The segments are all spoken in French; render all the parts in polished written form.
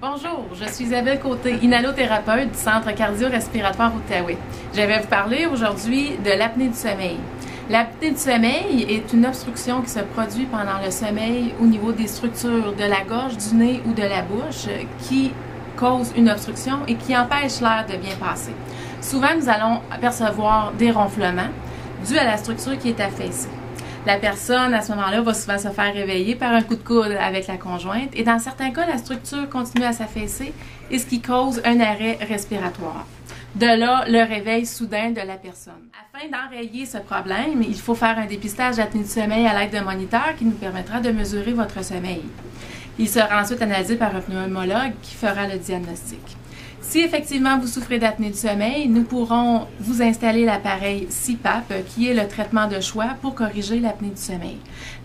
Bonjour, je suis Isabelle Côté, inhalothérapeute du Centre cardio-respiratoire Outaouais. Je vais vous parler aujourd'hui de l'apnée du sommeil. L'apnée du sommeil est une obstruction qui se produit pendant le sommeil au niveau des structures de la gorge, du nez ou de la bouche qui cause une obstruction et qui empêche l'air de bien passer. Souvent, nous allons apercevoir des ronflements dus à la structure qui est affaissée. La personne, à ce moment-là, va souvent se faire réveiller par un coup de coude avec la conjointe et dans certains cas, la structure continue à s'affaisser et ce qui cause un arrêt respiratoire. De là, le réveil soudain de la personne. Afin d'enrayer ce problème, il faut faire un dépistage d'apnée du sommeil à l'aide d'un moniteur qui nous permettra de mesurer votre sommeil. Il sera ensuite analysé par un pneumologue qui fera le diagnostic. Si effectivement vous souffrez d'apnée du sommeil, nous pourrons vous installer l'appareil CPAP qui est le traitement de choix pour corriger l'apnée du sommeil.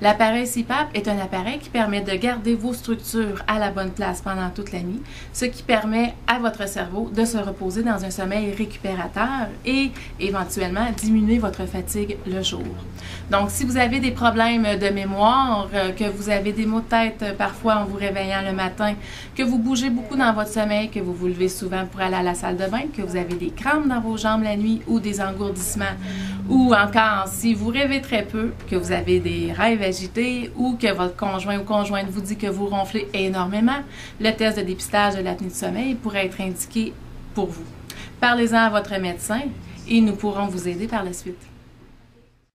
L'appareil CPAP est un appareil qui permet de garder vos structures à la bonne place pendant toute la nuit, ce qui permet à votre cerveau de se reposer dans un sommeil récupérateur et éventuellement diminuer votre fatigue le jour. Donc si vous avez des problèmes de mémoire, que vous avez des maux de tête parfois en vous réveillant le matin, que vous bougez beaucoup dans votre sommeil, que vous vous levez souvent pour aller à la salle de bain, que vous avez des crampes dans vos jambes la nuit ou des engourdissements, ou encore si vous rêvez très peu, que vous avez des rêves agités ou que votre conjoint ou conjointe vous dit que vous ronflez énormément, le test de dépistage de l'apnée du sommeil pourrait être indiqué pour vous. Parlez-en à votre médecin et nous pourrons vous aider par la suite.